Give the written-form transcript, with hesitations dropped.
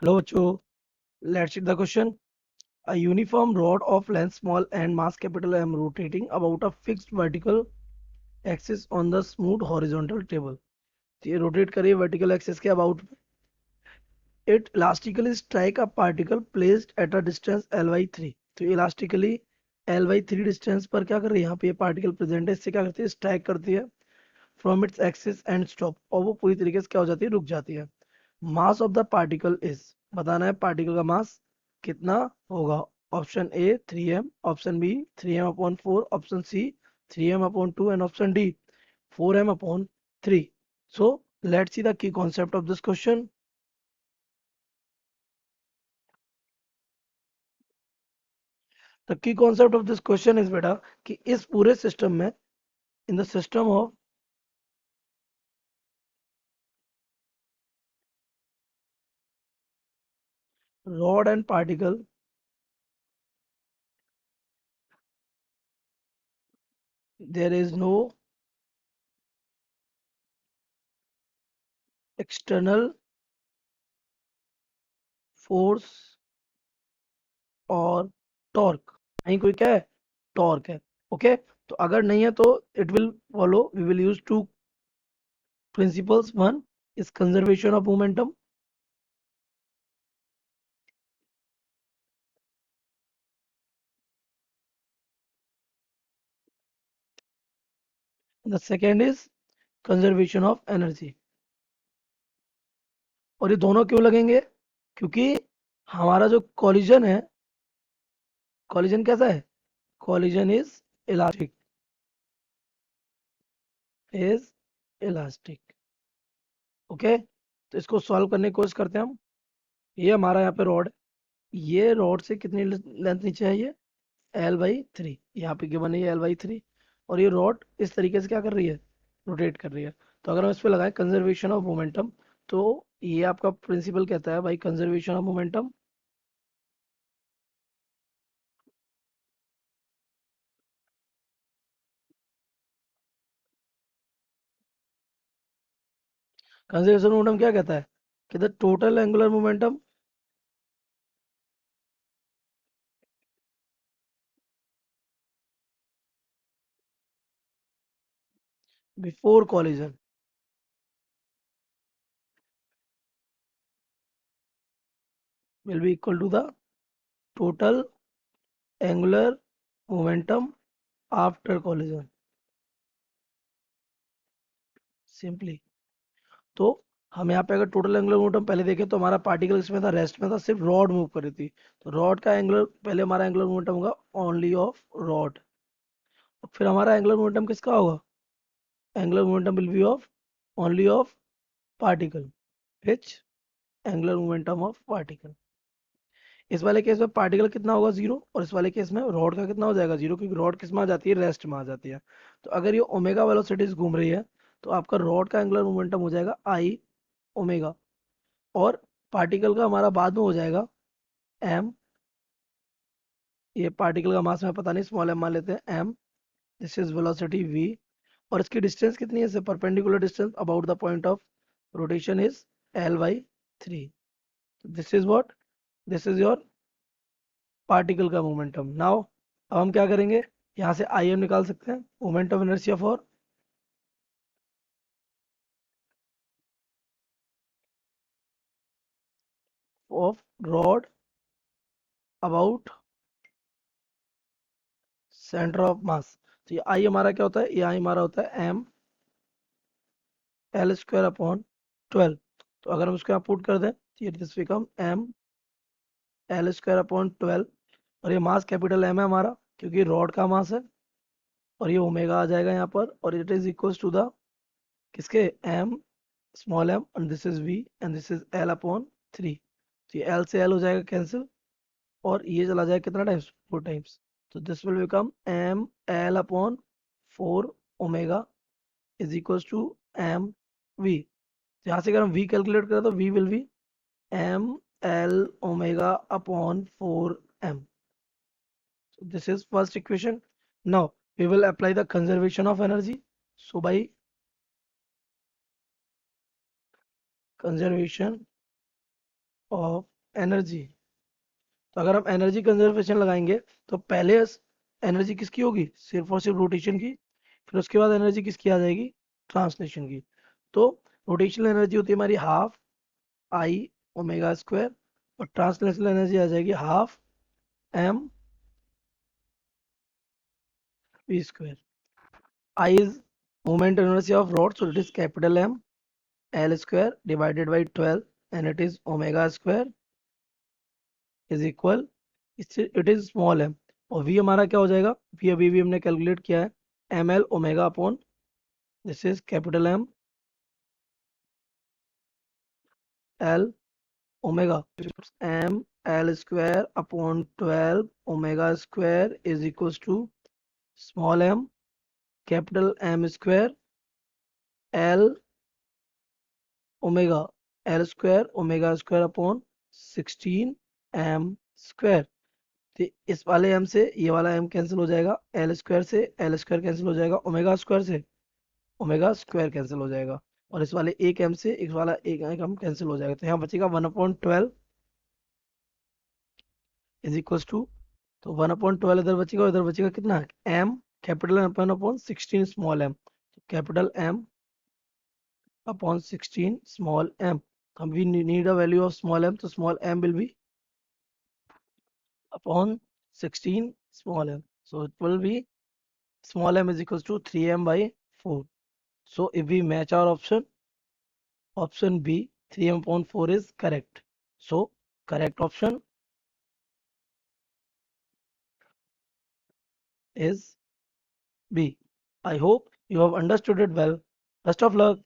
Hello, bachcho. Let's see the question. A uniform rod of length small and mass capital M rotating about a fixed vertical axis on the smooth horizontal table. तो ये rotate करिए vertical axis के about it elastically strike a particle placed at a distance L/3। तो elastically L/3 distance पर क्या कर रही है, यहाँ पे ये पार्टिकल प्रेजेंट है, इससे क्या करती है, स्ट्राइक करती है from its axis and stop, और वो पूरी तरीके से क्या हो जाती है, रुक जाती है। Mass of the particle is, बताना है पार्टिकल का मास कितना होगा। Option A 3m, option B 3m/4, option C 3m/2 and option D 4m/3। So let's see the key concept of this question. The key concept of this question is बेटा कि इस पूरे system में, in the system of rod and particle, there is no external force और torque. नहीं कोई क्या है, टॉर्क है। ओके, तो अगर नहीं है तो it will follow, we will use two principles. One is conservation of momentum, the second is conservation of energy. और ये दोनों क्यों लगेंगे, क्योंकि हमारा जो कॉलिजन है, कॉलिजन कैसा है, कॉलिजन इज इलास्टिक। ओके, तो इसको सॉल्व करने की कोशिश करते हैं हम। ये हमारा यहाँ पे रॉड, ये रॉड से कितनी लेंथ नीचे है, ये L/3, यहाँ पे गिवन है ये L/3। और ये रॉड इस तरीके से क्या कर रही है, रोटेट कर रही है। तो अगर हम इस पे लगाएं कंजर्वेशन ऑफ मोमेंटम, तो ये आपका प्रिंसिपल कहता है भाई conservation of momentum, conservation momentum क्या कहता है कि the total angular momentum before collision will be equal to the total angular momentum after collision, simply. तो हम यहाँ पे अगर टोटल एंगुलर मोमेंटम पहले देखें तो हमारा पार्टिकल इसमें था, रेस्ट में था, सिर्फ रॉड मूव कर रही थी। तो रॉड का एंगुलर, पहले हमारा एंगुलर मोमेंटम होगा ओनली ऑफ रॉड, फिर हमारा एंगुलर मोमेंटम किसका होगा, angular momentum will be of only of particle, which angular momentum of particle. इस वाले केस में पार्टिकल कितना होगा, जीरो, और इस वाले केस में रॉड का कितना हो जाएगा, जीरो, क्योंकि रॉड किस में आ जाती है, रेस्ट में आ जाती है। तो अगर ये ओमेगा वेलोसिटीज घूम रही है, तो आपका रॉड का एंगुलर मोमेंटम हो जाएगा आई ओमेगा, और पार्टिकल का हमारा बाद में हो जाएगा एम। ये पार्टिकल का मास में पता नहीं, स्मॉल एम मान लेते हैं, M. This is velocity V, और इसकी डिस्टेंस कितनी है, इससे perpendicular distance about the point of rotation is L/3। This is what, this is your particle का मोमेंटम। नाउ अब हम क्या करेंगे, यहाँ से आई एम निकाल सकते हैं, moment of inertia of rod about centre of mass. तो ये आई हमारा क्या होता है, ये आई हमारा होता है M L² अपॉन 12। तो अगर हम इसको यहाँ पुट कर दें तो ये this become M L² upon 12, और ये मास कैपिटल एम है हमारा, क्योंकि रॉड का मास है, और ये ओमेगा आ जाएगा यहाँ पर, और it is equal to the किसके, M small M, and this is V, and this is L/3। तो ये एल से एल हो जाएगा कैंसिल, और ये चला जाएगा कितना टाइम्स, 4 टाइम्स। तो this will become M L/4 omega is equal to M V. यहाँ से अगर हम वी कैलकुलेट करें तो V will be M L/4m। So this is first equation. Now we will apply the conservation of energy. So by conservation of energy. तो अगर हम energy conservation लगाएंगे तो पहले एनर्जी किसकी होगी, सिर्फ और सिर्फ रोटेशन की, फिर उसके बाद एनर्जी किसकी आ जाएगी, ट्रांसलेशन की। तो रोटेशनल एनर्जी होती है हमारी हाफ आई ओमेगा स्क्वायर, और ट्रांसलेशनल एनर्जी आ जाएगी half M V square. I is moment inertia of rod, so it is capital M L square divided by 12, and it is omega square is equal, it is small m। और v हमारा क्या हो जाएगा, v अभी भी हमने calculate किया है, M L omega upon, this is capital M L omega, M L square upon 12 omega square is equals to small m capital M square L omega, L square omega square upon 16 m square. तो इस वाले m से ये वाला m cancel हो जाएगा, L square से L square cancel हो जाएगा, ओमेगा स्क्वायर से ओमेगा स्क्वायर कैंसिल हो जाएगा, और इस वाले एक m से इस वाला एक m कैंसिल हो जाएगा। तो यहाँ बचेगा 1/12 इज इक्वल्स टू, तो 1/12 इधर बचेगा, इधर बचेगा कितना, m capital M upon 16 small m, capital M upon 16 small m। हम we need a value of small m, तो small m will be upon 16 small m. So it will be small m is equals to 3m by 4. So if we match our option B, 3m upon 4 is correct. So correct option is B. I hope you have understood it well. Best of luck.